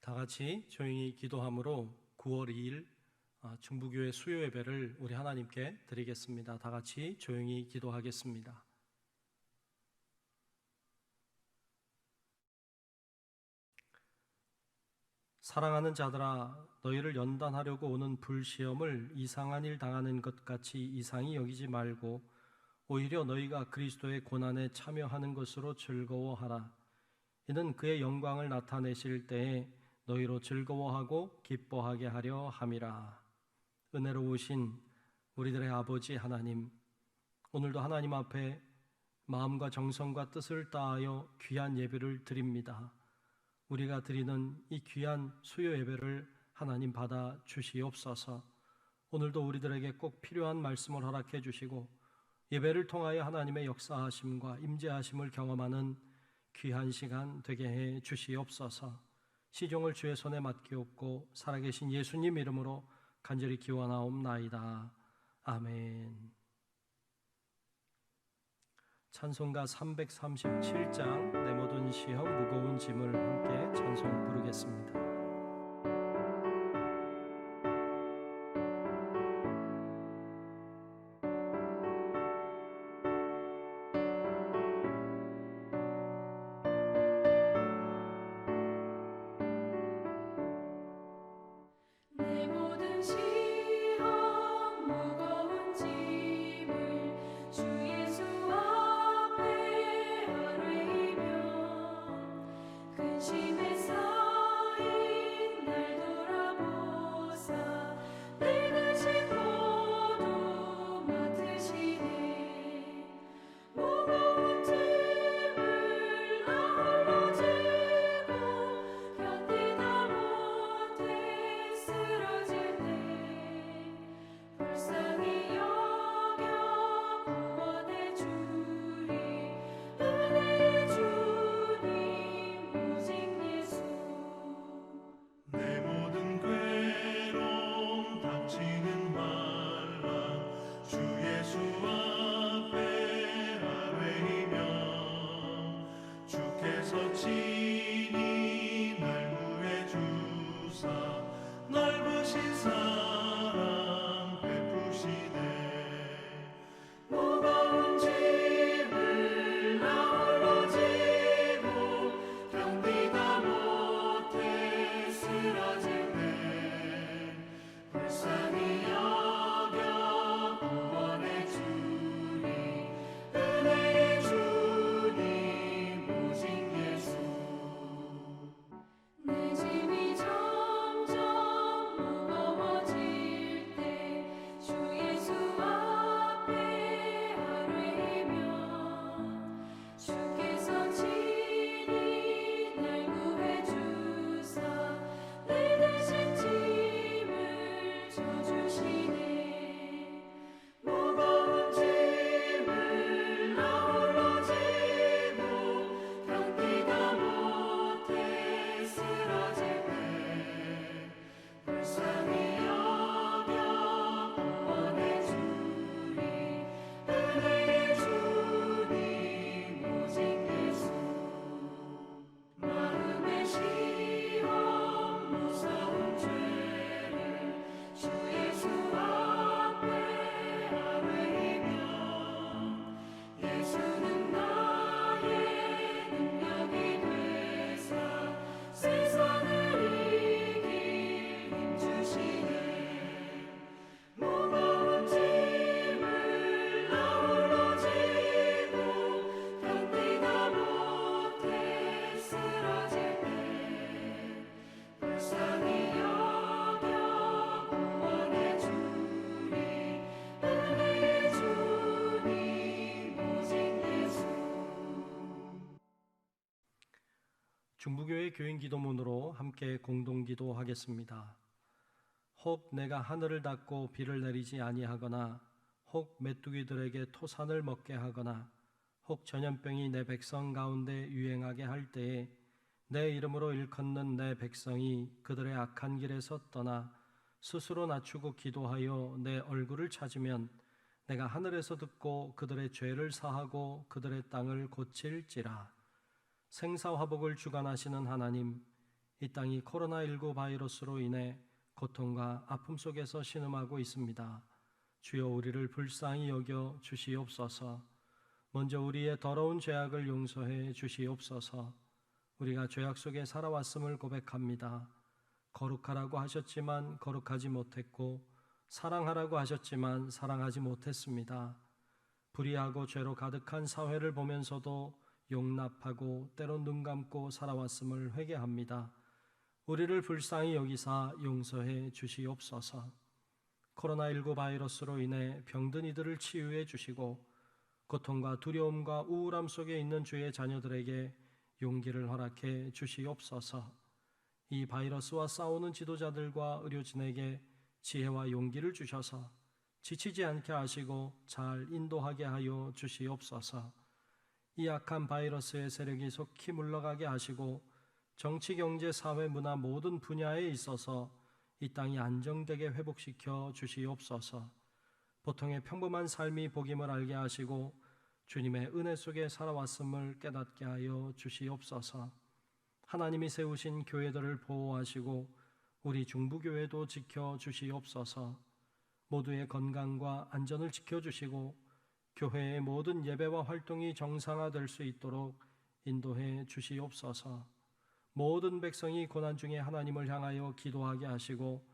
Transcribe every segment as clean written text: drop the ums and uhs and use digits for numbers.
다 같이 조용히 기도함으로 9월 2일 중부교회 수요 예배를 우리 하나님께 드리겠습니다. 다 같이 조용히 기도하겠습니다. 사랑하는 자들아, 너희를 연단하려고 오는 불시험을 이상한 일 당하는 것 같이 이상히 여기지 말고 오히려 너희가 그리스도의 고난에 참여하는 것으로 즐거워하라. 이는 그의 영광을 나타내실 때에 너희로 즐거워하고 기뻐하게 하려 함이라. 은혜로우신 우리들의 아버지 하나님, 오늘도 하나님 앞에 마음과 정성과 뜻을 다하여 귀한 예배를 드립니다. 우리가 드리는 이 귀한 수요 예배를 하나님 받아 주시옵소서. 오늘도 우리들에게 꼭 필요한 말씀을 허락해 주시고 예배를 통하여 하나님의 역사하심과 임재하심을 경험하는 귀한 시간 되게 해 주시옵소서. 시종을 주의 손에 맡기옵고 살아계신 예수님 이름으로 간절히 기원하옵나이다. 아멘. 찬송가 337장 내 모든 시험 무거운 짐을 함께 찬송 부르겠습니다. 중부교회 교인 기도문으로 함께 공동기도하겠습니다. 혹 내가 하늘을 닫고 비를 내리지 아니하거나 혹 메뚜기들에게 토산을 먹게 하거나 혹 전염병이 내 백성 가운데 유행하게 할 때에 내 이름으로 일컫는 내 백성이 그들의 악한 길에서 떠나 스스로 낮추고 기도하여 내 얼굴을 찾으면 내가 하늘에서 듣고 그들의 죄를 사하고 그들의 땅을 고칠지라. 생사화복을 주관하시는 하나님, 이 땅이 코로나19 바이러스로 인해 고통과 아픔 속에서 신음하고 있습니다. 주여 우리를 불쌍히 여겨 주시옵소서. 먼저 우리의 더러운 죄악을 용서해 주시옵소서. 우리가 죄악 속에 살아왔음을 고백합니다. 거룩하라고 하셨지만 거룩하지 못했고, 사랑하라고 하셨지만 사랑하지 못했습니다. 불의하고 죄로 가득한 사회를 보면서도 용납하고 때론 눈 감고 살아왔음을 회개합니다. 우리를 불쌍히 여기사 용서해 주시옵소서. 코로나19 바이러스로 인해 병든 이들을 치유해 주시고, 고통과 두려움과 우울함 속에 있는 주의 자녀들에게 용기를 허락해 주시옵소서. 이 바이러스와 싸우는 지도자들과 의료진에게 지혜와 용기를 주셔서 지치지 않게 하시고 잘 인도하게 하여 주시옵소서. 이 악한 바이러스의 세력이 속히 물러가게 하시고 정치, 경제, 사회, 문화 모든 분야에 있어서 이 땅이 안정되게 회복시켜 주시옵소서. 보통의 평범한 삶이 복임을 알게 하시고 주님의 은혜 속에 살아왔음을 깨닫게 하여 주시옵소서. 하나님이 세우신 교회들을 보호하시고 우리 중부교회도 지켜 주시옵소서. 모두의 건강과 안전을 지켜주시고 교회의 모든 예배와 활동이 정상화될 수 있도록 인도해 주시옵소서. 모든 백성이 고난 중에 하나님을 향하여 기도하게 하시고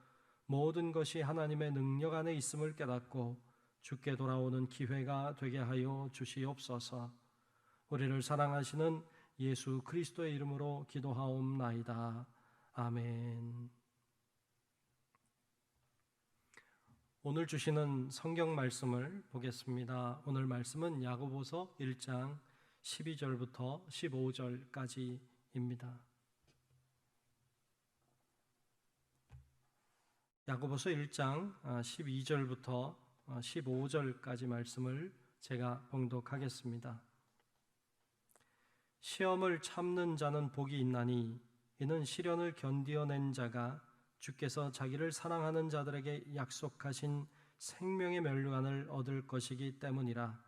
모든 것이 하나님의 능력 안에 있음을 깨닫고 주께 돌아오는 기회가 되게 하여 주시옵소서. 우리를 사랑하시는 예수 그리스도의 이름으로 기도하옵나이다. 아멘. 오늘 주시는 성경 말씀을 보겠습니다. 오늘 말씀은 야고보서 1장 12절부터 15절까지입니다. 야고보서 1장 12절부터 15절까지 말씀을 제가 봉독하겠습니다. 시험을 참는 자는 복이 있나니 이는 시련을 견디어낸 자가 주께서 자기를 사랑하는 자들에게 약속하신 생명의 멸류관을 얻을 것이기 때문이라.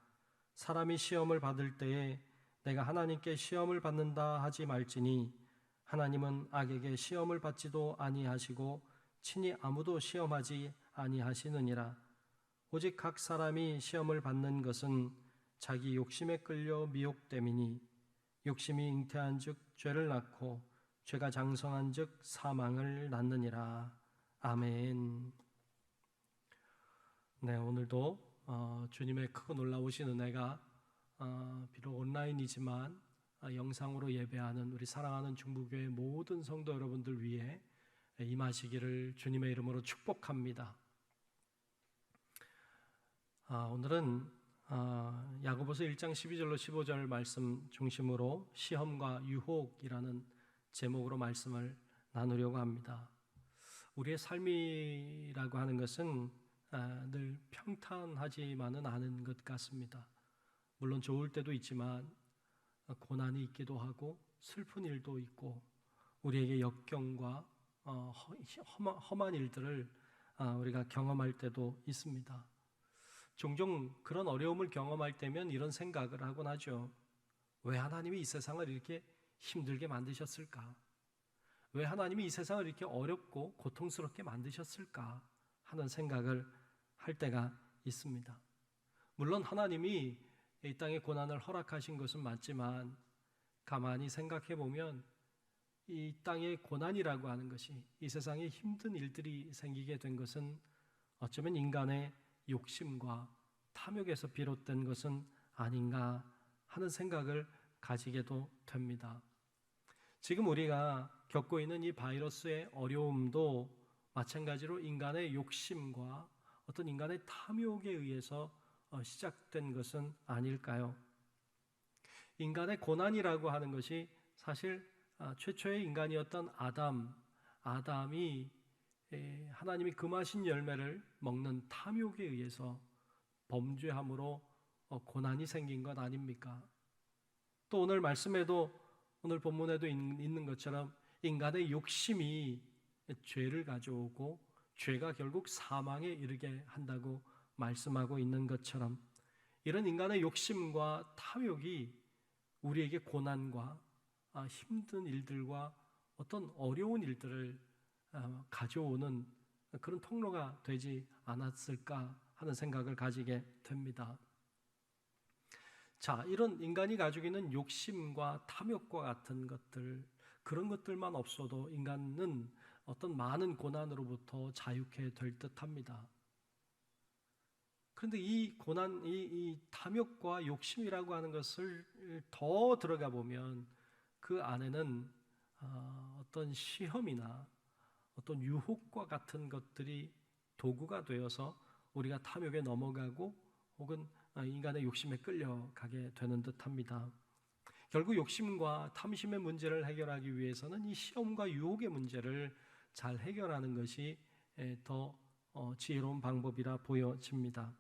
사람이 시험을 받을 때에 내가 하나님께 시험을 받는다 하지 말지니 하나님은 악에게 시험을 받지도 아니하시고 친히 아무도 시험하지 아니하시느니라. 오직 각 사람이 시험을 받는 것은 자기 욕심에 끌려 미혹됨이니 욕심이 잉태한즉 죄를 낳고 죄가 장성한즉 사망을 낳느니라. 아멘. 네, 오늘도 주님의 크고 놀라우신 은혜가 비록 온라인이지만 영상으로 예배하는 우리 사랑하는 중부교회 모든 성도 여러분들 위해 임하시기를 주님의 이름으로 축복합니다. 오늘은 야고보서 1장 12절로 15절 말씀 중심으로 시험과 유혹이라는 제목으로 말씀을 나누려고 합니다. 우리의 삶이라고 하는 것은 늘 평탄하지만은 않은 것 같습니다. 물론 좋을 때도 있지만 고난이 있기도 하고 슬픈 일도 있고 우리에게 역경과 험한 일들을 우리가 경험할 때도 있습니다. 종종 그런 어려움을 경험할 때면 이런 생각을 하곤 하죠. 왜 하나님이 이 세상을 이렇게 힘들게 만드셨을까? 왜 하나님이 이 세상을 이렇게 어렵고 고통스럽게 만드셨을까? 하는 생각을 할 때가 있습니다. 물론 하나님이 이 땅에 고난을 허락하신 것은 맞지만 가만히 생각해 보면 이 땅의 고난이라고 하는 것이, 이 세상에 힘든 일들이 생기게 된 것은 어쩌면 인간의 욕심과 탐욕에서 비롯된 것은 아닌가 하는 생각을 가지게도 됩니다. 지금 우리가 겪고 있는 이 바이러스의 어려움도 마찬가지로 인간의 욕심과 어떤 인간의 탐욕에 의해서 시작된 것은 아닐까요? 인간의 고난이라고 하는 것이 사실 최초의 인간이었던 아담이 하나님이 금하신 열매를 먹는 탐욕에 의해서 범죄함으로 고난이 생긴 것 아닙니까? 또 오늘 말씀에도, 오늘 본문에도 있는 것처럼 인간의 욕심이 죄를 가져오고 죄가 결국 사망에 이르게 한다고 말씀하고 있는 것처럼 이런 인간의 욕심과 탐욕이 우리에게 고난과 힘든 일들과 어떤 어려운 일들을 가져오는 그런 통로가 되지 않았을까 하는 생각을 가지게 됩니다. 자, 이런 인간이 가지고 있는 욕심과 탐욕과 같은 것들, 그런 것들만 없어도 인간은 어떤 많은 고난으로부터 자유케 될 듯합니다. 그런데 이 고난, 이 탐욕과 욕심이라고 하는 것을 더 들어가 보면 그 안에는 어떤 시험이나 어떤 유혹과 같은 것들이 도구가 되어서 우리가 탐욕에 넘어가고 혹은 인간의 욕심에 끌려가게 되는 듯합니다. 결국 욕심과 탐심의 문제를 해결하기 위해서는 이 시험과 유혹의 문제를 잘 해결하는 것이 더 지혜로운 방법이라 보여집니다.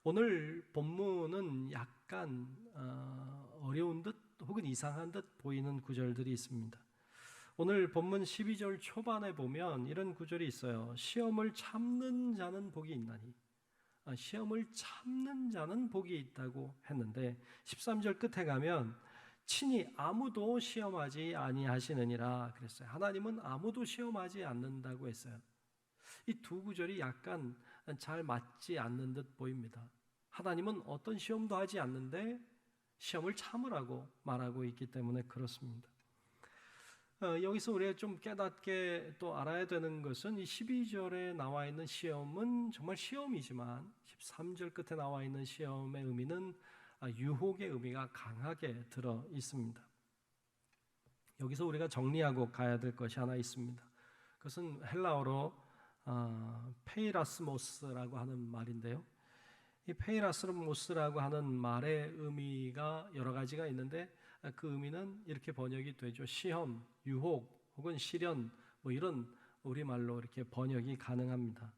오늘 본문은 약간 어려운 듯 혹은 이상한 듯 보이는 구절들이 있습니다. 오늘 본문 12절 초반에 보면 이런 구절이 있어요. 시험을 참는 자는 복이 있나니. 시험을 참는 자는 복이 있다고 했는데 13절 끝에 가면 친히 아무도 시험하지 아니하시느니라 그랬어요. 하나님은 아무도 시험하지 않는다고 했어요. 이 두 구절이 약간 잘 맞지 않는 듯 보입니다. 하나님은 어떤 시험도 하지 않는데 시험을 참으라고 말하고 있기 때문에 그렇습니다. 여기서 우리가 좀 깨닫게 또 알아야 되는 것은 이 12절에 나와 있는 시험은 정말 시험이지만 13절 끝에 나와 있는 시험의 의미는 유혹의 의미가 강하게 들어 있습니다. 여기서 우리가 정리하고 가야 될 것이 하나 있습니다. 그것은 헬라어로 페이라스모스라고 하는 말인데요. 이 페이라스모스라고 하는 말의 의미가 여러 가지가 있는데 그 의미는 이렇게 번역이 되죠. 시험, 유혹 혹은 시련 이런 우리말로 이렇게 번역이 가능합니다.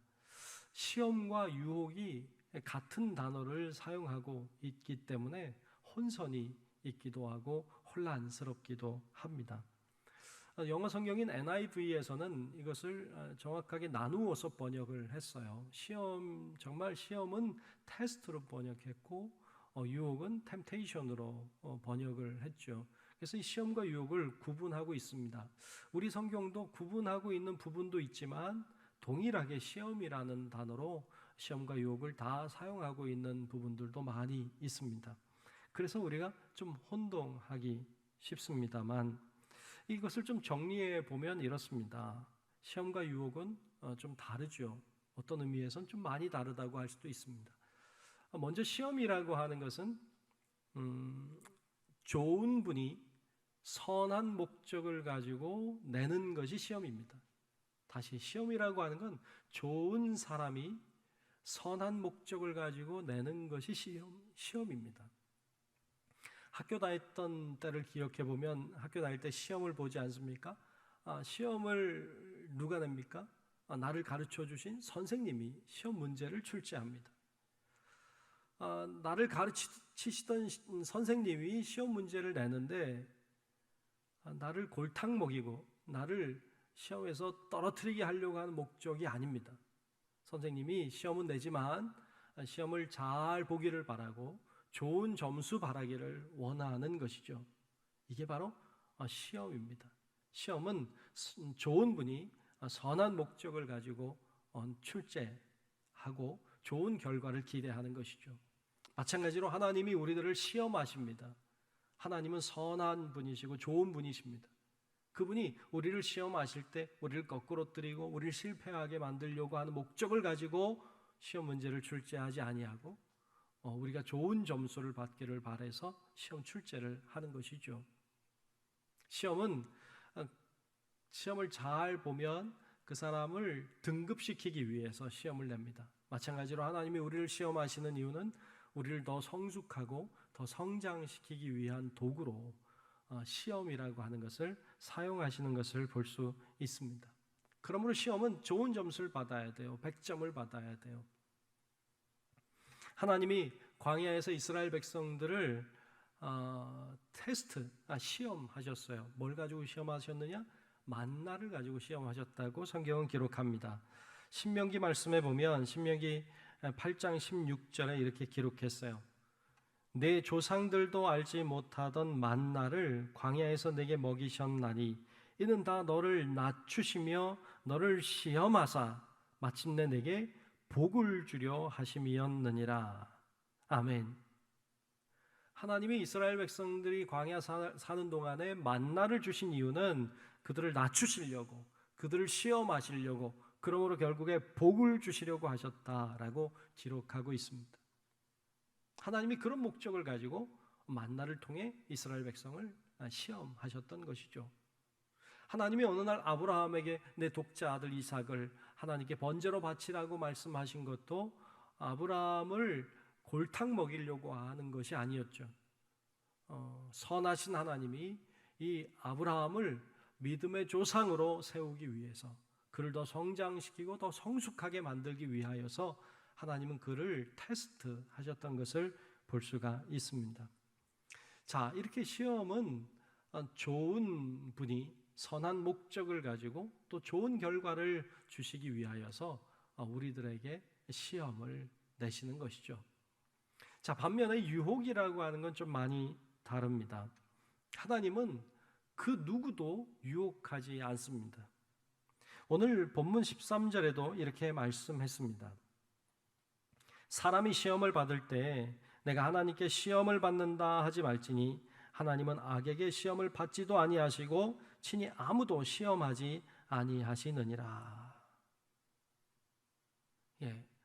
시험과 유혹이 같은 단어를 사용하고 있기 때문에 혼선이 있기도 하고 혼란스럽기도 합니다. 영어 성경인 NIV에서는 이것을 정확하게 나누어서 번역을 했어요. 정말 시험은 테스트로 번역했고 유혹은 템테이션으로 번역을 했죠. 그래서 이 시험과 유혹을 구분하고 있습니다. 우리 성경도 구분하고 있는 부분도 있지만 동일하게 시험이라는 단어로 시험과 유혹을 다 사용하고 있는 부분들도 많이 있습니다. 그래서 우리가 좀 혼동하기 쉽습니다만 이것을 좀 정리해 보면 이렇습니다. 시험과 유혹은 좀 다르죠. 어떤 의미에서는 좀 많이 다르다고 할 수도 있습니다. 먼저 시험이라고 하는 것은 좋은 분이 선한 목적을 가지고 내는 것이 시험입니다. 다시 시험이라고 하는 건 좋은 사람이 선한 목적을 가지고 내는 것이 시험입니다. 학교 다녔던 때를 기억해 보면 학교 다닐 때 시험을 보지 않습니까? 시험을 누가 냅니까? 나를 가르쳐 주신 선생님이 시험 문제를 출제합니다. 나를 가르치시던 선생님이 시험 문제를 내는데 나를 골탕 먹이고 나를 시험에서 떨어뜨리게 하려고 하는 목적이 아닙니다. 선생님이 시험은 내지만 시험을 잘 보기를 바라고 좋은 점수 바라기를 원하는 것이죠. 이게 바로 시험입니다. 시험은 좋은 분이 선한 목적을 가지고 출제하고 좋은 결과를 기대하는 것이죠. 마찬가지로 하나님이 우리들을 시험하십니다. 하나님은 선한 분이시고 좋은 분이십니다. 그분이 우리를 시험하실 때 우리를 거꾸로뜨리고 우리를 실패하게 만들려고 하는 목적을 가지고 시험 문제를 출제하지 아니하고 우리가 좋은 점수를 받기를 바라서 시험 출제를 하는 것이죠. 시험은 시험을 잘 보면 그 사람을 등급시키기 위해서 시험을 냅니다. 마찬가지로 하나님이 우리를 시험하시는 이유는 우리를 더 성숙하고 더 성장시키기 위한 도구로 시험이라고 하는 것을 사용하시는 것을 볼 수 있습니다. 그러므로 시험은 좋은 점수를 받아야 돼요. 100점을 받아야 돼요. 하나님이 광야에서 이스라엘 백성들을 시험하셨어요. 뭘 가지고 시험하셨느냐? 만나를 가지고 시험하셨다고 성경은 기록합니다. 신명기 말씀에 보면 신명기 8장 16절에 이렇게 기록했어요. 내 조상들도 알지 못하던 만나를 광야에서 내게 먹이셨나니 이는 다 너를 낮추시며 너를 시험하사 마침내 내게 복을 주려 하심이었느니라. 아멘. 하나님이 이스라엘 백성들이 광야 사는 동안에 만나를 주신 이유는 그들을 낮추시려고, 그들을 시험하시려고, 그러므로 결국에 복을 주시려고 하셨다라고 기록하고 있습니다. 하나님이 그런 목적을 가지고 만나를 통해 이스라엘 백성을 시험하셨던 것이죠. 하나님이 어느 날 아브라함에게 내 독자 아들 이삭을 하나님께 번제로 바치라고 말씀하신 것도 아브라함을 골탕 먹이려고 하는 것이 아니었죠. 선하신 하나님이 이 아브라함을 믿음의 조상으로 세우기 위해서, 그를 더 성장시키고 더 성숙하게 만들기 위하여서 하나님은 그를 테스트하셨던 것을 볼 수가 있습니다. 자, 이렇게 시험은 좋은 분이 선한 목적을 가지고 또 좋은 결과를 주시기 위하여서 우리들에게 시험을 내시는 것이죠. 자, 반면에 유혹이라고 하는 건 좀 많이 다릅니다. 하나님은 그 누구도 유혹하지 않습니다. 오늘 본문 13절에도 이렇게 말씀했습니다. 사람이 시험을 받을 때 내가 하나님께 시험을 받는다 하지 말지니 하나님은 악에게 시험을 받지도 아니하시고 친히 아무도 시험하지 아니하시느니라.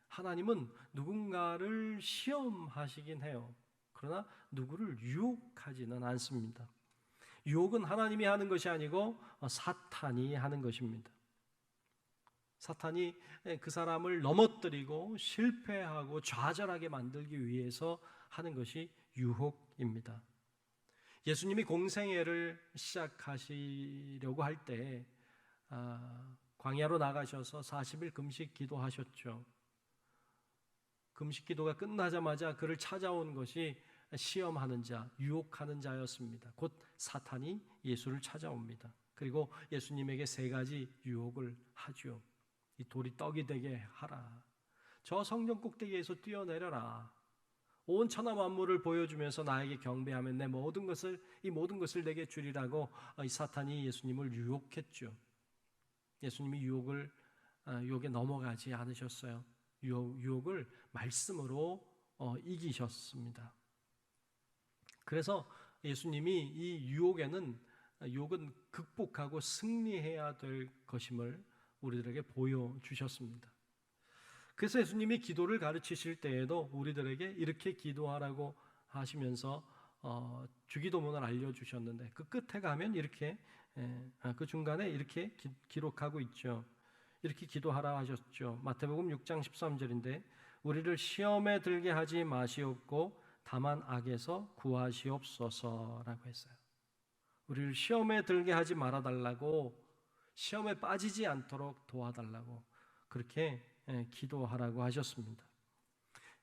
하나님은 누군가를 시험하시긴 해요. 그러나 누구를 유혹하지는 않습니다. 유혹은 하나님이 하는 것이 아니고 사탄이 하는 것입니다. 사탄이 그 사람을 넘어뜨리고 실패하고 좌절하게 만들기 위해서 하는 것이 유혹입니다. 예수님이 공생애를 시작하시려고 할 때 광야로 나가셔서 40일 금식 기도하셨죠. 금식 기도가 끝나자마자 그를 찾아온 것이 시험하는 자, 유혹하는 자였습니다. 곧 사탄이 예수를 찾아옵니다. 그리고 예수님에게 3가지 유혹을 하죠. 이 돌이 떡이 되게 하라. 저 성전 꼭대기에서 뛰어내려라. 온 천하 만물을 보여주면서 나에게 경배하면 이 모든 것을 내게 주리라고 이 사탄이 예수님을 유혹했죠. 예수님이 유혹에 넘어가지 않으셨어요. 유혹을 말씀으로 이기셨습니다. 그래서 예수님이 이 유혹은 극복하고 승리해야 될 것임을 우리들에게 보여주셨습니다. 그래서 예수님이 기도를 가르치실 때에도 우리들에게 이렇게 기도하라고 하시면서 주기도문을 알려주셨는데 그 끝에 가면 이렇게 그 중간에 이렇게 기록하고 있죠. 이렇게 기도하라 하셨죠. 마태복음 6장 13절인데 우리를 시험에 들게 하지 마시옵고 다만 악에서 구하시옵소서라고 했어요. 우리를 시험에 들게 하지 말아달라고, 시험에 빠지지 않도록 도와달라고 그렇게 기도하라고 하셨습니다.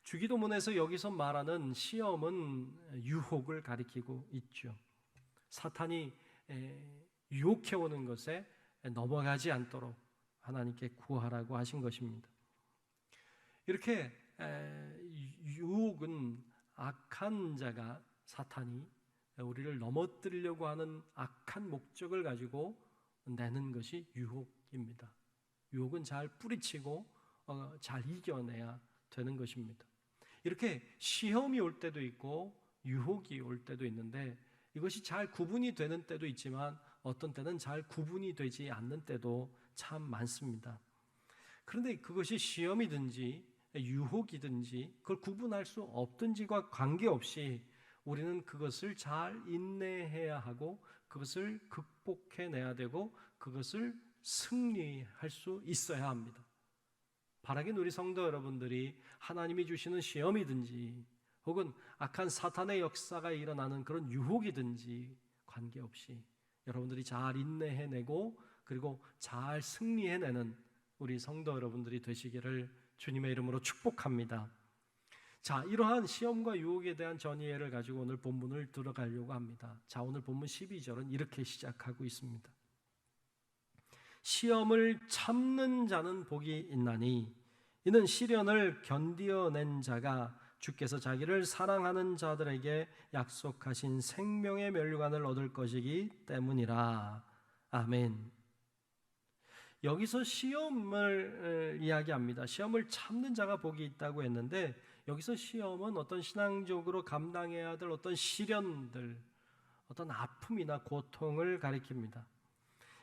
주기도문에서 여기서 말하는 시험은 유혹을 가리키고 있죠. 사탄이 유혹해오는 것에 넘어가지 않도록 하나님께 구하라고 하신 것입니다. 이렇게 유혹은 악한 자가, 사탄이 우리를 넘어뜨리려고 하는 악한 목적을 가지고 내는 것이 유혹입니다. 유혹은 잘 뿌리치고 잘 이겨내야 되는 것입니다. 이렇게 시험이 올 때도 있고 유혹이 올 때도 있는데 이것이 잘 구분이 되는 때도 있지만 어떤 때는 잘 구분이 되지 않는 때도 참 많습니다. 그런데 그것이 시험이든지 유혹이든지 그걸 구분할 수 없든지와 관계없이 우리는 그것을 잘 인내해야 하고 그것을 극복해내야 되고 그것을 승리할 수 있어야 합니다. 바라긴 우리 성도 여러분들이 하나님이 주시는 시험이든지 혹은 악한 사탄의 역사가 일어나는 그런 유혹이든지 관계없이 여러분들이 잘 인내해내고 그리고 잘 승리해내는 우리 성도 여러분들이 되시기를 주님의 이름으로 축복합니다. 자, 이러한 시험과 유혹에 대한 전이해를 가지고 오늘 본문을 들어가려고 합니다. 자, 오늘 본문 12절은 이렇게 시작하고 있습니다. 시험을 참는 자는 복이 있나니 이는 시련을 견디어낸 자가 주께서 자기를 사랑하는 자들에게 약속하신 생명의 멸류관을 얻을 것이기 때문이라. 아멘. 여기서 시험을 이야기합니다. 시험을 참는 자가 복이 있다고 했는데 여기서 시험은 어떤 신앙적으로 감당해야 될 어떤 시련들, 어떤 아픔이나 고통을 가리킵니다.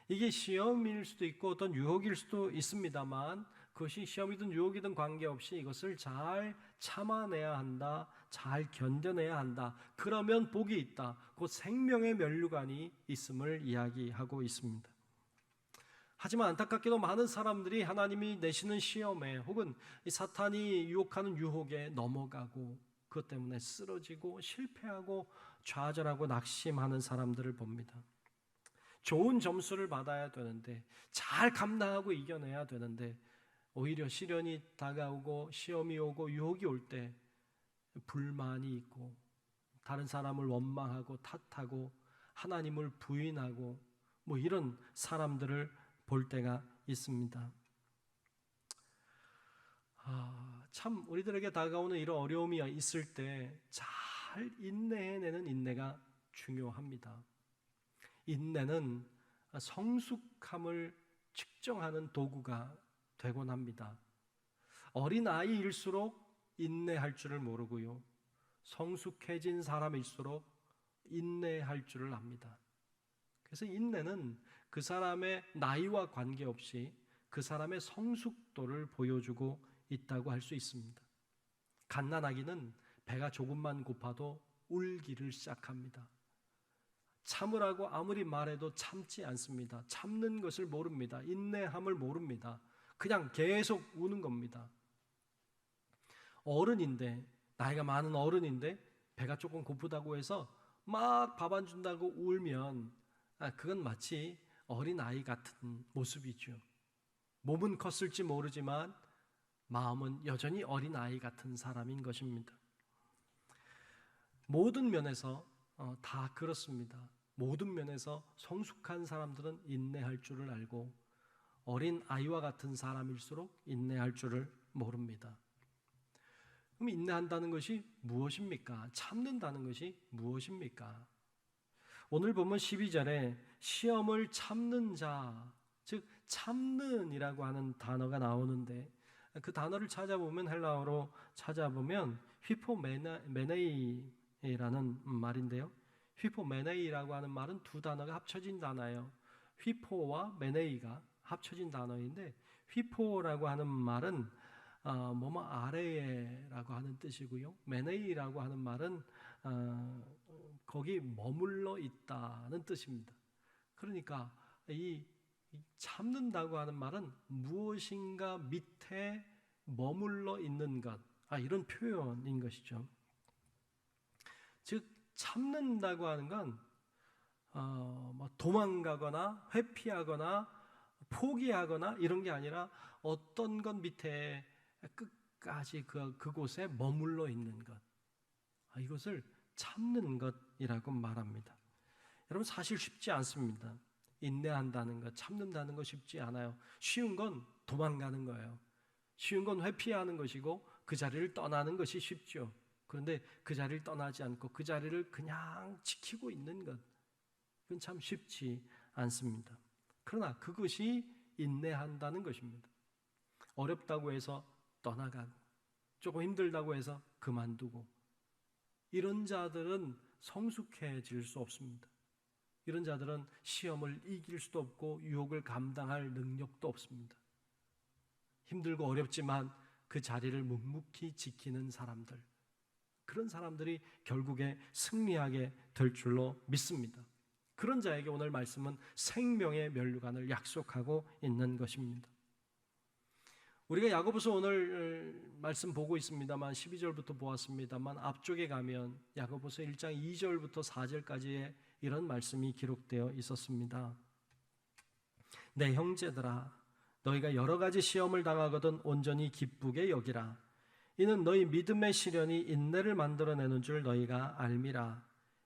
이게 시험일 수도 있고 어떤 유혹일 수도 있습니다만 그것이 시험이든 유혹이든 관계없이 이것을 잘 참아내야 한다, 잘 견뎌내야 한다. 그러면 복이 있다. 곧 생명의 면류관이 있음을 이야기하고 있습니다. 하지만 안타깝게도 많은 사람들이 하나님이 내시는 시험에 혹은 이 사탄이 유혹하는 유혹에 넘어가고 그것 때문에 쓰러지고 실패하고 좌절하고 낙심하는 사람들을 봅니다. 좋은 점수를 받아야 되는데 잘 감당하고 이겨내야 되는데 오히려 시련이 다가오고 시험이 오고 유혹이 올 때 불만이 있고 다른 사람을 원망하고 탓하고 하나님을 부인하고 뭐 이런 사람들을 볼 때가 있습니다. 참 우리들에게 다가오는 이런 어려움이 있을 때 잘 인내해내는 인내가 중요합니다. 인내는 성숙함을 측정하는 도구가 되곤 합니다. 어린 아이일수록 인내할 줄을 모르고요. 성숙해진 사람일수록 인내할 줄을 압니다. 그래서 인내는 그 사람의 나이와 관계없이 그 사람의 성숙도를 보여주고 있다고 할 수 있습니다. 갓난아기는 배가 조금만 고파도 울기를 시작합니다. 참으라고 아무리 말해도 참지 않습니다. 참는 것을 모릅니다. 인내함을 모릅니다. 그냥 계속 우는 겁니다. 어른인데, 나이가 많은 어른인데 배가 조금 고프다고 해서 막 밥 안 준다고 울면 그건 마치 어린아이 같은 모습이죠. 몸은 컸을지 모르지만 마음은 여전히 어린아이 같은 사람인 것입니다. 모든 면에서 다 그렇습니다. 모든 면에서 성숙한 사람들은 인내할 줄을 알고 어린 아이와 같은 사람일수록 인내할 줄을 모릅니다. 그럼 인내한다는 것이 무엇입니까? 참는다는 것이 무엇입니까? 오늘 보면 12절에 시험을 참는 자, 즉 참는이라고 하는 단어가 나오는데 그 단어를 찾아보면 헬라어로 찾아보면 휘포메네이라는 말인데요. 휘포메네이라고 하는 말은 두 단어가 합쳐진 단어예요. 휘포와 메네이가 합쳐진 단어인데 휘포라고 하는 말은 뭐뭐 아래에라고 하는 뜻이고요. 메네이라고 하는 말은 거기 머물러 있다는 뜻입니다. 그러니까 이 참는다고 하는 말은 무엇인가 밑에 머물러 있는 것, 이런 표현인 것이죠. 즉 참는다고 하는 건 도망가거나 회피하거나 포기하거나 이런 게 아니라 어떤 것 밑에 끝까지 그곳에 머물러 있는 것, 이것을 참는 것이라고 말합니다. 여러분 사실 쉽지 않습니다. 인내한다는 것, 참는다는 것 쉽지 않아요. 쉬운 건 도망가는 거예요. 쉬운 건 회피하는 것이고 그 자리를 떠나는 것이 쉽죠. 그런데 그 자리를 떠나지 않고 그 자리를 그냥 지키고 있는 것, 그건 참 쉽지 않습니다. 그러나 그것이 인내한다는 것입니다. 어렵다고 해서 떠나가고 조금 힘들다고 해서 그만두고 이런 자들은 성숙해질 수 없습니다. 이런 자들은 시험을 이길 수도 없고 유혹을 감당할 능력도 없습니다. 힘들고 어렵지만 그 자리를 묵묵히 지키는 사람들, 그런 사람들이 결국에 승리하게 될 줄로 믿습니다. 그런 자에게 오늘 말씀은 생명의 면류관을 약속하고 있는 것입니다. 우리가 야고보서 오늘 말씀 보고 있습니다만 12절부터 보았습니다만 앞쪽에 가면 야고보서 1장 2절부터 4절까지의 이런 말씀이 기록되어 있었습니다. 내 형제들아 너희가 여러 가지 시험을 당하거든 온전히 기쁘게 여기라. 이는 너희 믿음의 시련이 인내를 만들어내는 줄 너희가 알미라.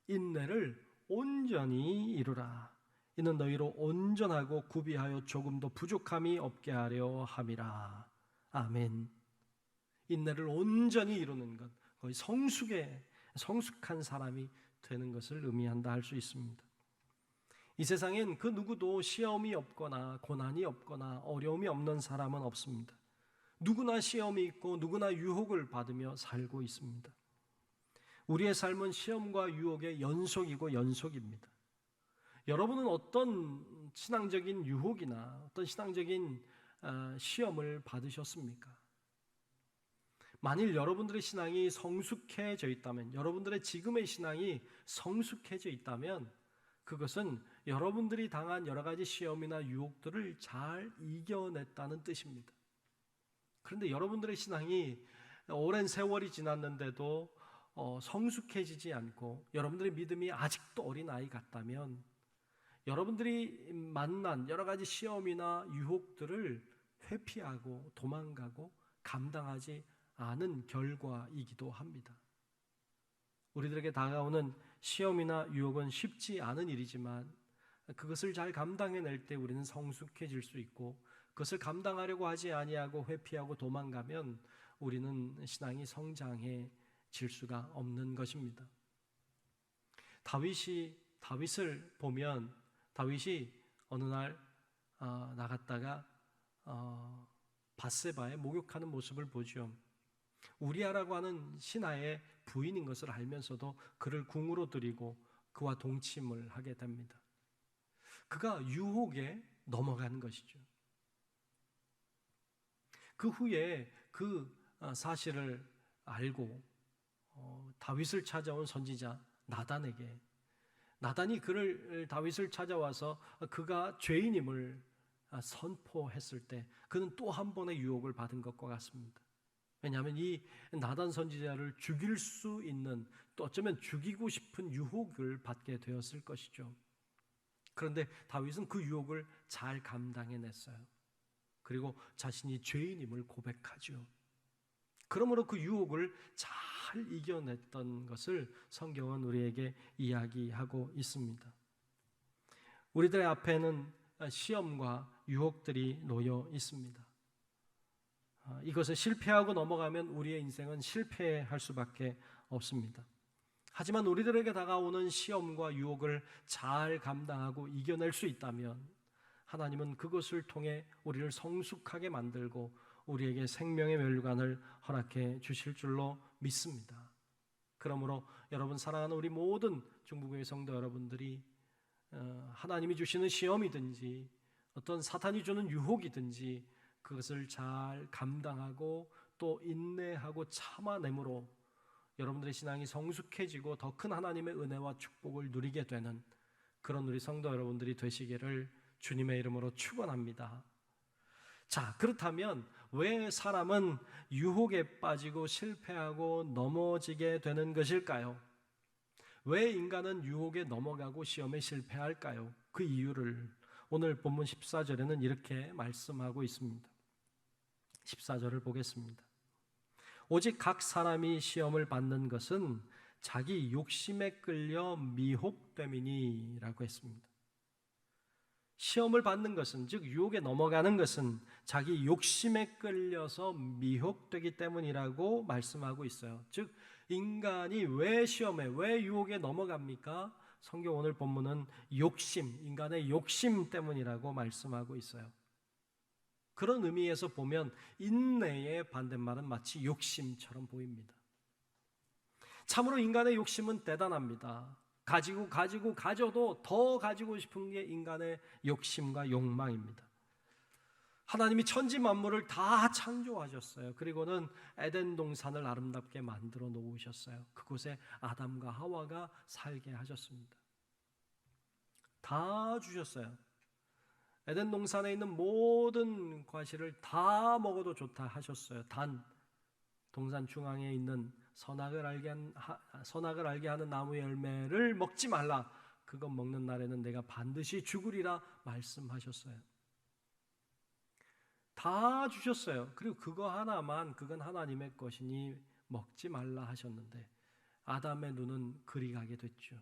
인내를 온전히 이루라. 이는 너희로 온전하고 구비하여 조금도 부족함이 없게 하려 함이라. 아멘. 인내를 온전히 이루는 것, 거의 성숙한 사람이 되는 것을 의미한다 할 수 있습니다. 이 세상엔 그 누구도 시험이 없거나 고난이 없거나 어려움이 없는 사람은 없습니다. 누구나 시험이 있고 누구나 유혹을 받으며 살고 있습니다. 우리의 삶은 시험과 유혹의 연속이고 연속입니다. 여러분은 어떤 신앙적인 유혹이나 어떤 신앙적인 시험을 받으셨습니까? 만일 여러분들의 신앙이 성숙해져 있다면, 여러분들의 지금의 신앙이 성숙해져 있다면 그것은 여러분들이 당한 여러 가지 시험이나 유혹들을 잘 이겨냈다는 뜻입니다. 그런데 여러분들의 신앙이 오랜 세월이 지났는데도 성숙해지지 않고 여러분들의 믿음이 아직도 어린아이 같다면 여러분들이 만난 여러 가지 시험이나 유혹들을 회피하고 도망가고 감당하지 않은 결과이기도 합니다. 우리들에게 다가오는 시험이나 유혹은 쉽지 않은 일이지만 그것을 잘 감당해낼 때 우리는 성숙해질 수 있고, 그것을 감당하려고 하지 아니하고 회피하고 도망가면 우리는 신앙이 성장해질 수가 없는 것입니다. 다윗을 보면 다윗이 어느 날 나갔다가 밧세바에 목욕하는 모습을 보죠. 우리아라고 하는 신하의 부인인 것을 알면서도 그를 궁으로 들이고 그와 동침을 하게 됩니다. 그가 유혹에 넘어가는 것이죠. 그 후에 그 사실을 알고 다윗을 찾아온 선지자 나단이 다윗을 찾아와서 그가 죄인임을 선포했을 때 그는 또 한 번의 유혹을 받은 것과 같습니다. 왜냐하면 이 나단 선지자를 죽일 수 있는, 또 어쩌면 죽이고 싶은 유혹을 받게 되었을 것이죠. 그런데 다윗은 그 유혹을 잘 감당해냈어요. 그리고 자신이 죄인임을 고백하죠. 그러므로 그 유혹을 잘 이겨냈던 것을 성경은 우리에게 이야기하고 있습니다. 우리들의 앞에는 시험과 유혹들이 놓여 있습니다. 이것을 실패하고 넘어가면 우리의 인생은 실패할 수밖에 없습니다. 하지만 우리들에게 다가오는 시험과 유혹을 잘 감당하고 이겨낼 수 있다면 하나님은 그것을 통해 우리를 성숙하게 만들고 우리에게 생명의 멸류관을 허락해 주실 줄로 믿습니다. 그러므로 여러분, 사랑하는 우리 모든 중부교회 성도 여러분들이 하나님이 주시는 시험이든지 어떤 사탄이 주는 유혹이든지 그것을 잘 감당하고 또 인내하고 참아내므로 여러분들의 신앙이 성숙해지고 더 큰 하나님의 은혜와 축복을 누리게 되는 그런 우리 성도 여러분들이 되시기를 주님의 이름으로 축원합니다. 자, 그렇다면 왜 사람은 유혹에 빠지고 실패하고 넘어지게 되는 것일까요? 왜 인간은 유혹에 넘어가고 시험에 실패할까요? 그 이유를 오늘 본문 14절에는 이렇게 말씀하고 있습니다. 14절을 보겠습니다. 오직 각 사람이 시험을 받는 것은 자기 욕심에 끌려 미혹됨이니 라고 했습니다. 시험을 받는 것은, 즉 유혹에 넘어가는 것은 자기 욕심에 끌려서 미혹되기 때문이라고 말씀하고 있어요. 즉 인간이 왜 시험에, 왜 유혹에 넘어갑니까? 성경 오늘 본문은 인간의 욕심 때문이라고 말씀하고 있어요. 그런 의미에서 보면 인내의 반대말은 마치 욕심처럼 보입니다. 참으로 인간의 욕심은 대단합니다. 가져도 더 가지고 싶은 게 인간의 욕심과 욕망입니다. 하나님이 천지 만물을 다 창조하셨어요. 그리고는 에덴 동산을 아름답게 만들어 놓으셨어요. 그곳에 아담과 하와가 살게 하셨습니다. 다 주셨어요. 에덴 동산에 있는 모든 과실을 다 먹어도 좋다 하셨어요. 단 동산 중앙에 있는 선악을 알게 하는 나무의 열매를 먹지 말라. 그것 먹는 날에는 내가 반드시 죽으리라 말씀하셨어요. 다 주셨어요. 그리고 그건 하나님의 것이니 먹지 말라 하셨는데 아담의 눈은 그리 가게 됐죠.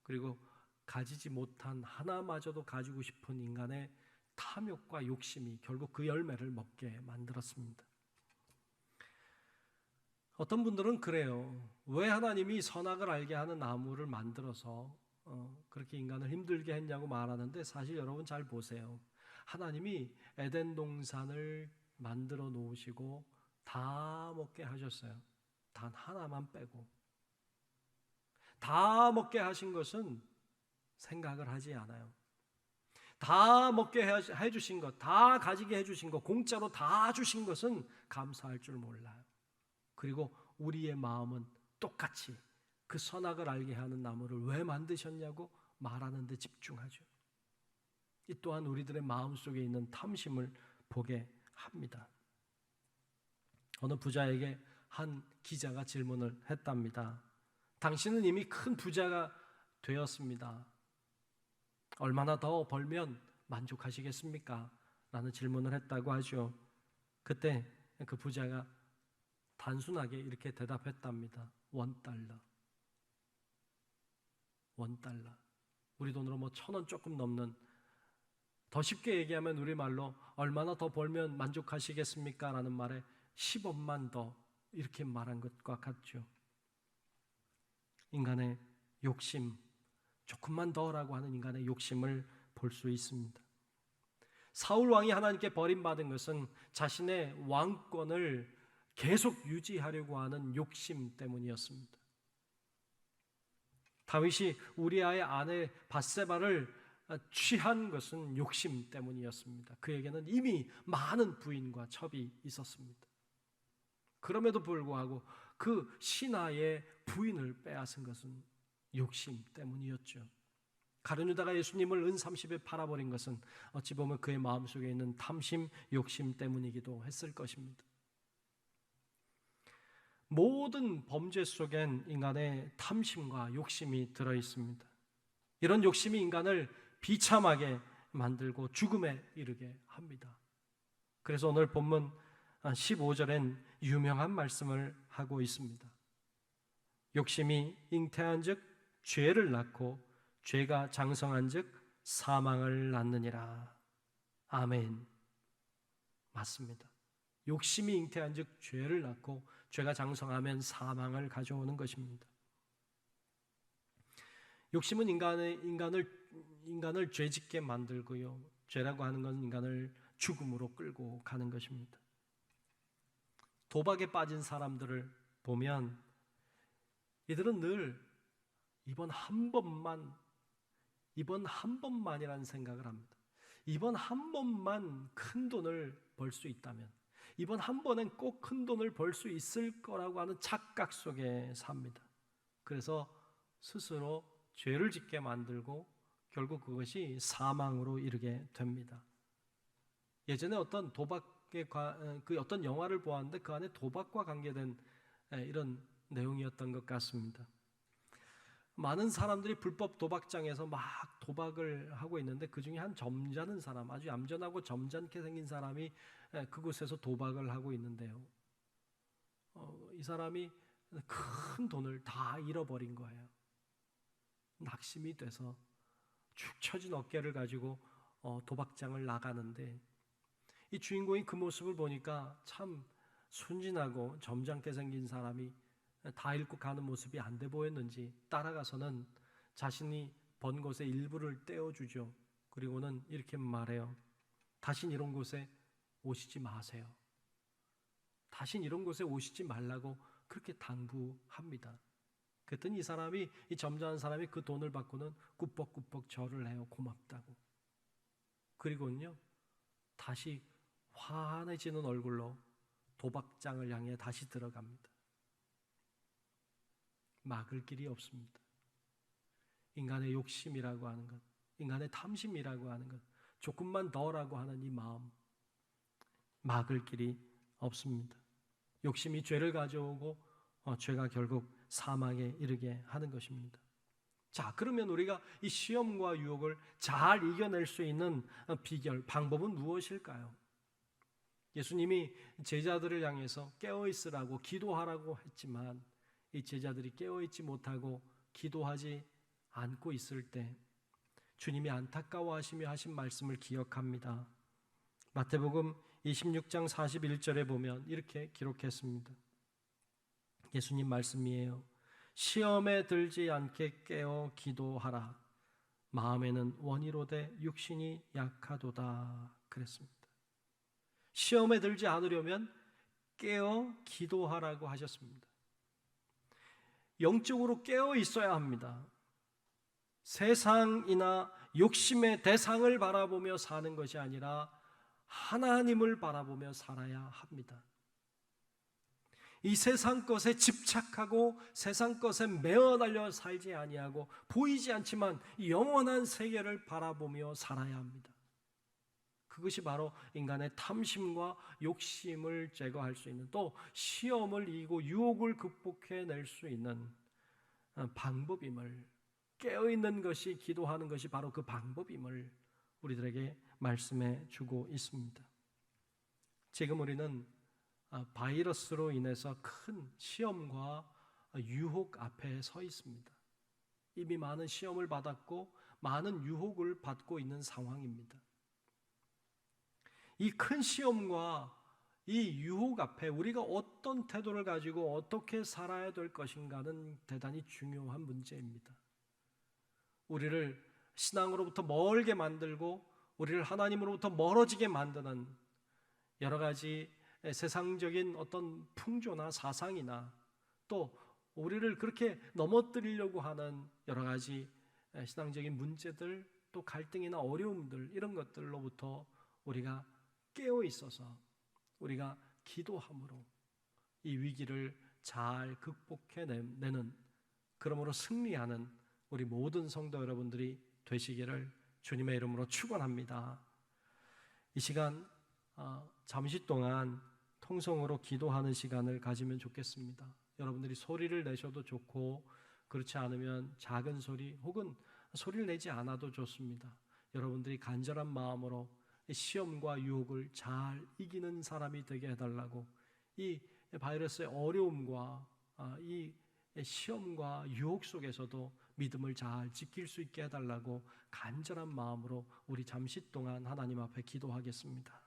그리고 가지지 못한 하나마저도 가지고 싶은 인간의 탐욕과 욕심이 결국 그 열매를 먹게 만들었습니다. 어떤 분들은 그래요. 왜 하나님이 선악을 알게 하는 나무를 만들어서 그렇게 인간을 힘들게 했냐고 말하는데, 사실 여러분 잘 보세요. 하나님이 에덴 동산을 만들어 놓으시고 다 먹게 하셨어요. 단 하나만 빼고. 다 먹게 하신 것은 생각을 하지 않아요. 다 먹게 해주신 것, 다 가지게 해주신 것, 공짜로 다 주신 것은 감사할 줄 몰라요. 그리고 우리의 마음은 똑같이 그 선악을 알게 하는 나무를 왜 만드셨냐고 말하는 데 집중하죠. 이 또한 우리들의 마음속에 있는 탐심을 보게 합니다. 어느 부자에게 한 기자가 질문을 했답니다. 당신은 이미 큰 부자가 되었습니다. 얼마나 더 벌면 만족하시겠습니까? 라는 질문을 했다고 하죠. 그때 그 부자가 단순하게 이렇게 대답했답니다. $1. $1. 우리 돈으로 뭐 1,000원 조금 넘는, 더 쉽게 얘기하면 우리말로 얼마나 더 벌면 만족하시겠습니까? 라는 말에 10원만 더, 이렇게 말한 것과 같죠. 인간의 욕심, 조금만 더라고 하는 인간의 욕심을 볼 수 있습니다. 사울 왕이 하나님께 버림받은 것은 자신의 왕권을 계속 유지하려고 하는 욕심 때문이었습니다. 다윗이 우리아의 아내 밧세바를 취한 것은 욕심 때문이었습니다. 그에게는 이미 많은 부인과 첩이 있었습니다. 그럼에도 불구하고 그 신하의 부인을 빼앗은 것은 욕심 때문이었죠. 가룟 유다가 예수님을 은30에 팔아버린 것은 어찌 보면 그의 마음속에 있는 탐심, 욕심 때문이기도 했을 것입니다. 모든 범죄 속엔 인간의 탐심과 욕심이 들어있습니다. 이런 욕심이 인간을 비참하게 만들고 죽음에 이르게 합니다. 그래서 오늘 본문 15절엔 유명한 말씀을 하고 있습니다. 욕심이 잉태한 즉 죄를 낳고 죄가 장성한 즉 사망을 낳느니라. 아멘. 맞습니다. 욕심이 잉태한 즉 죄를 낳고 죄가 장성하면 사망을 가져오는 것입니다. 욕심은 인간을 죄짓게 만들고요, 죄라고 하는 것은 인간을 죽음으로 끌고 가는 것입니다. 도박에 빠진 사람들을 보면 이들은 늘 이번 한 번만이라는 생각을 합니다. 이번 한 번만 큰 돈을 벌 수 있다면, 이번 한 번엔 꼭 큰 돈을 벌 수 있을 거라고 하는 착각 속에 삽니다. 그래서 스스로 죄를 짓게 만들고 결국 그것이 사망으로 이르게 됩니다. 예전에 어떤 어떤 영화를 보았는데 그 안에 도박과 관계된 이런 내용이었던 것 같습니다. 많은 사람들이 불법 도박장에서 막 도박을 하고 있는데 그 중에 한 점잖은 사람, 아주 얌전하고 점잖게 생긴 사람이 그곳에서 도박을 하고 있는데요. 이 사람이 큰 돈을 다 잃어버린 거예요. 낙심이 돼서 축 처진 어깨를 가지고 도박장을 나가는데, 이 주인공이 그 모습을 보니까 참 순진하고 점잖게 생긴 사람이 다 잃고 가는 모습이 안 돼 보였는지 따라가서는 자신이 번 곳의 일부를 떼어주죠. 그리고는 이렇게 말해요. 다신 이런 곳에 오시지 마세요. 다신 이런 곳에 오시지 말라고 그렇게 당부합니다. 그랬더니 이 점잖은 사람이 그 돈을 받고는 꾸벅꾸벅 절을 해요. 고맙다고. 그리고는요, 다시 환해지는 얼굴로 도박장을 향해 다시 들어갑니다. 막을 길이 없습니다. 인간의 욕심이라고 하는 것, 인간의 탐심이라고 하는 것, 조금만 더라고 하는 이 마음, 막을 길이 없습니다. 욕심이 죄를 가져오고 죄가 결국 사망에 이르게 하는 것입니다. 자, 그러면 우리가 이 시험과 유혹을 잘 이겨낼 수 있는 비결, 방법은 무엇일까요? 예수님이 제자들을 향해서 깨어있으라고 기도하라고 했지만 이 제자들이 깨어있지 못하고 기도하지 않고 있을 때 주님이 안타까워하시며 하신 말씀을 기억합니다. 마태복음 26장 41절에 보면 이렇게 기록했습니다. 예수님 말씀이에요. 시험에 들지 않게 깨어 기도하라. 마음에는 원이로되 육신이 약하도다 그랬습니다. 시험에 들지 않으려면 깨어 기도하라고 하셨습니다. 영적으로 깨어 있어야 합니다. 세상이나 욕심의 대상을 바라보며 사는 것이 아니라 하나님을 바라보며 살아야 합니다. 이 세상 것에 집착하고 세상 것에 매어 달려 살지 아니하고 보이지 않지만 영원한 세계를 바라보며 살아야 합니다. 그것이 바로 인간의 탐심과 욕심을 제거할 수 있는, 또 시험을 이기고 유혹을 극복해낼 수 있는 방법임을, 깨어있는 것이, 기도하는 것이 바로 그 방법임을 우리들에게 말씀해 주고 있습니다. 지금 우리는 바이러스로 인해서 큰 시험과 유혹 앞에 서 있습니다. 이미 많은 시험을 받았고 많은 유혹을 받고 있는 상황입니다. 이 큰 시험과 이 유혹 앞에 우리가 어떤 태도를 가지고 어떻게 살아야 될 것인가는 대단히 중요한 문제입니다. 우리를 신앙으로부터 멀게 만들고 우리를 하나님으로부터 멀어지게 만드는 여러 가지 세상적인 어떤 풍조나 사상이나, 또 우리를 그렇게 넘어뜨리려고 하는 여러 가지 신앙적인 문제들, 또 갈등이나 어려움들, 이런 것들로부터 우리가 깨어 있어서 우리가 기도함으로 이 위기를 잘 극복해내는, 그러므로 승리하는 우리 모든 성도 여러분들이 되시기를 주님의 이름으로 축원합니다. 이 시간 잠시 동안 통성으로 기도하는 시간을 가지면 좋겠습니다. 여러분들이 소리를 내셔도 좋고, 그렇지 않으면 작은 소리 혹은 소리를 내지 않아도 좋습니다. 여러분들이 간절한 마음으로 시험과 유혹을 잘 이기는 사람이 되게 해달라고, 이 바이러스의 어려움과 이 시험과 유혹 속에서도 믿음을 잘 지킬 수 있게 해달라고 간절한 마음으로 우리 잠시 동안 하나님 앞에 기도하겠습니다.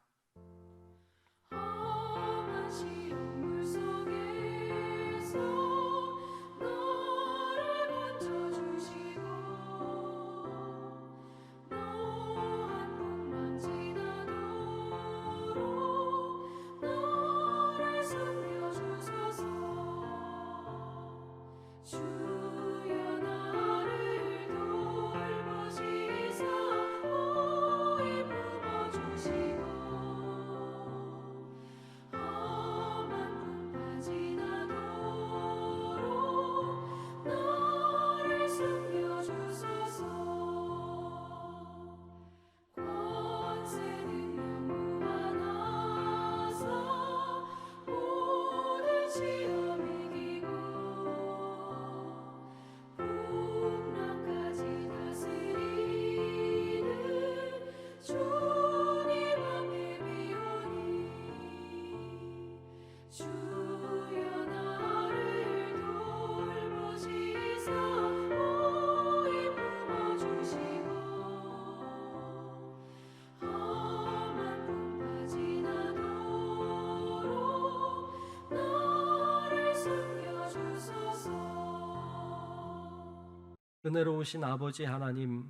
은혜로우신 아버지 하나님,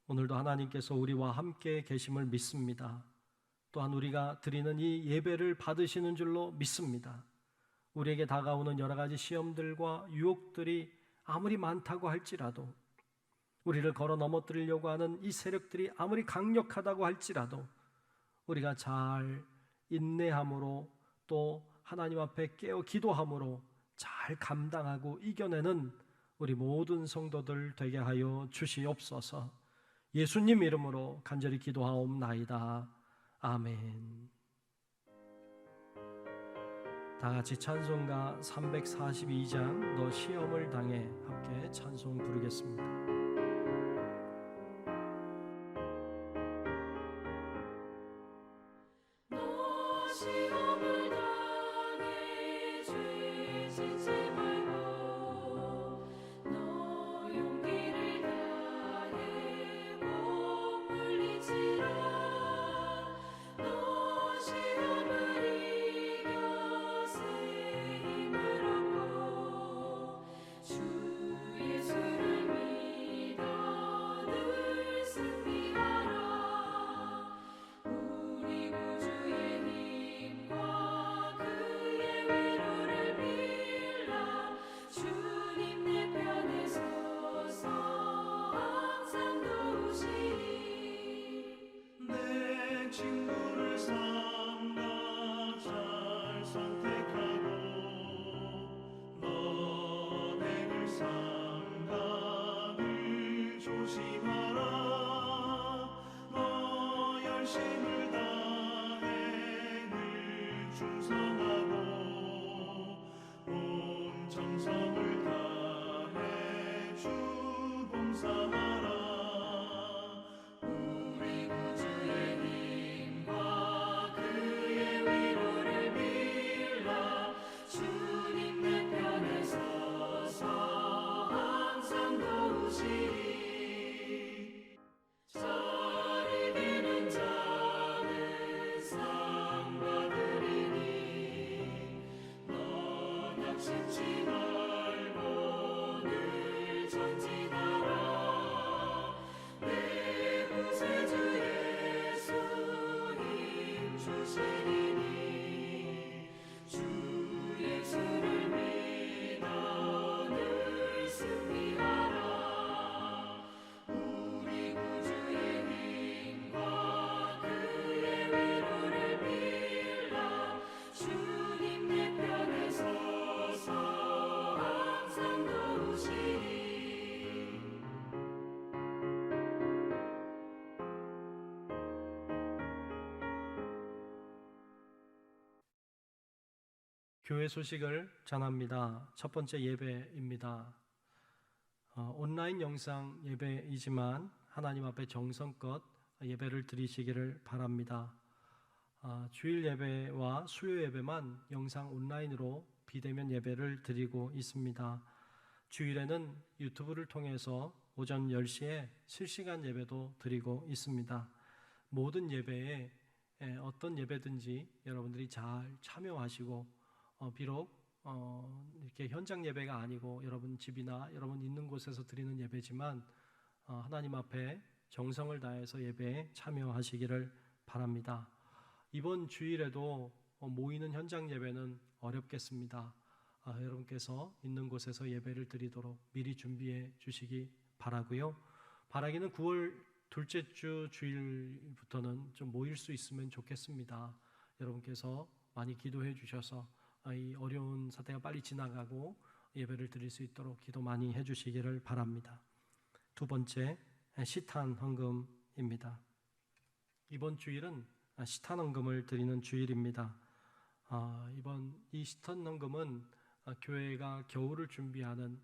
오늘도 하나님께서 우리와 함께 계심을 믿습니다. 또한 우리가 드리는 이 예배를 받으시는 줄로 믿습니다. 우리에게 다가오는 여러 가지 시험들과 유혹들이 아무리 많다고 할지라도, 우리를 걸어 넘어뜨리려고 하는 이 세력들이 아무리 강력하다고 할지라도 우리가 잘 인내함으로, 또 하나님 앞에 깨어 기도함으로 잘 감당하고 이겨내는 우리 모든 성도들 되게 하여 주시옵소서. 예수님 이름으로 간절히 기도하옵나이다. 아멘. 다 같이 찬송가 342장 너 시험을 당해 함께 찬송 부르겠습니다. 너 시험을 당해 죄 짓지 말고 너 용기를 다해 못 물리치라. 너 시험을 이겨 새 힘을 얻고 주 예수를 충성하고 온 정성을 다해 주 봉사하라. 우리 구주의 힘과 그의 위로를 빌라. 주님 내 편에 서서 항상 도우시리. 잘 이기는 자는 상 받으리니 넌 낙심치 말고 늘 전진하라. 내 구세주 예수 힘 주시리니 주 예수를 믿어 늘 승리하라. 우리 구주의 힘과 그의 위로를 빌라. 주님 내 편에 서서 항상 도우시리. 교회 소식을 전합니다. 첫 번째 예배입니다. 온라인 영상 예배이지만 하나님 앞에 정성껏 예배를 드리시기를 바랍니다. 주일 예배와 수요 예배만 영상 온라인으로 비대면 예배를 드리고 있습니다. 주일에는 유튜브를 통해서 오전 10시에 실시간 예배도 드리고 있습니다. 모든 예배에 어떤 예배든지 여러분들이 잘 참여하시고 비록 이렇게 현장 예배가 아니고 여러분 집이나 여러분 있는 곳에서 드리는 예배지만 하나님 앞에 정성을 다해서 예배에 참여하시기를 바랍니다. 이번 주일에도 모이는 현장 예배는 어렵겠습니다. 여러분께서 있는 곳에서 예배를 드리도록 미리 준비해 주시기 바라고요. 바라기는 9월 둘째 주 주일부터는 좀 모일 수 있으면 좋겠습니다. 여러분께서 많이 기도해 주셔서 이 어려운 사태가 빨리 지나가고 예배를 드릴 수 있도록 기도 많이 해주시기를 바랍니다. 두 번째, 시탄 헌금입니다. 이번 주일은 시탄 헌금을 드리는 주일입니다. 이번 이 시탄 헌금은 교회가 겨울을 준비하는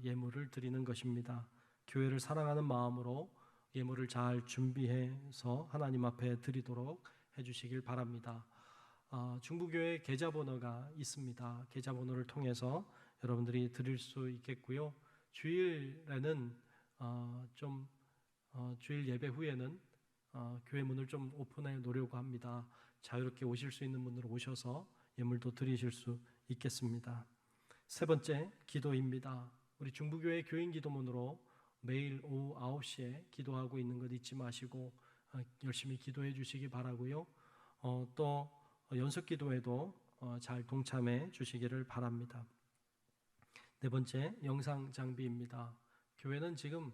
예물을 드리는 것입니다. 교회를 사랑하는 마음으로 예물을 잘 준비해서 하나님 앞에 드리도록 해주시길 바랍니다. 중부교회 계좌번호가 있습니다. 계좌번호를 통해서 여러분들이 드릴 수 있겠고요. 주일에는 주일 예배 후에는 교회 문을 좀 오픈해 놓으려고 합니다. 자유롭게 오실 수 있는 분들 오셔서 예물도 드리실 수 있겠습니다. 세 번째 기도입니다. 우리 중부교회 교인 기도문으로 매일 오후 9시에 기도하고 있는 것 잊지 마시고 열심히 기도해 주시기 바라고요. 또 연속 기도에도 잘 동참해 주시기를 바랍니다. 네 번째, 영상 장비입니다. 교회는 지금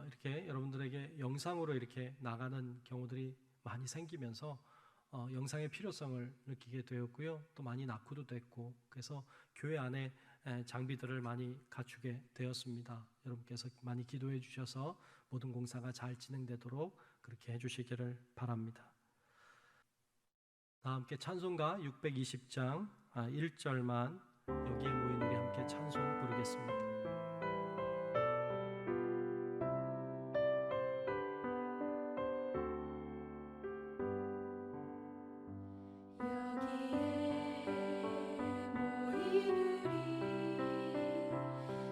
이렇게 여러분들에게 영상으로 이렇게 나가는 경우들이 많이 생기면서 영상의 필요성을 느끼게 되었고요. 또 많이 낙후도 됐고, 그래서 교회 안에 장비들을 많이 갖추게 되었습니다. 여러분께서 많이 기도해 주셔서 모든 공사가 잘 진행되도록 그렇게 해주시기를 바랍니다. 다 함께 찬송가 620장 1절만 여기에 모인 우리 함께 찬송 부르겠습니다.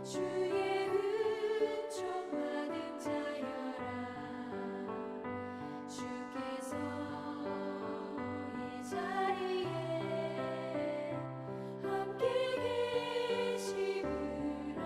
주의 은총 받은 자여라. 주께서 이 자리에 함께 계시구나.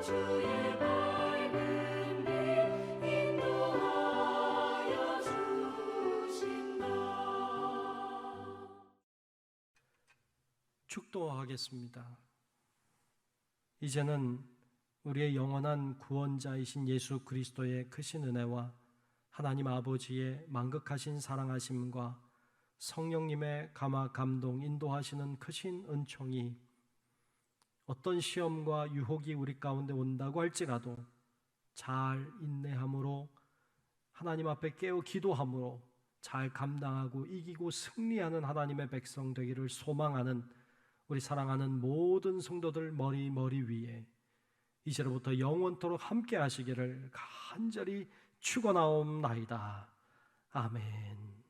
주의 밝은 빛 인도하여 주신다. 축도하겠습니다. 이제는 우리의 영원한 구원자이신 예수 그리스도의 크신 은혜와 하나님 아버지의 만극하신 사랑하심과 성령님의 감화 감동 인도하시는 크신 은총이 어떤 시험과 유혹이 우리 가운데 온다고 할지라도 잘 인내함으로 하나님 앞에 깨어 기도함으로 잘 감당하고 이기고 승리하는 하나님의 백성 되기를 소망하는 우리 사랑하는 모든 성도들 머리 위에 이제로부터 영원토록 함께 하시기를 간절히 축원하옵나이다. 아멘.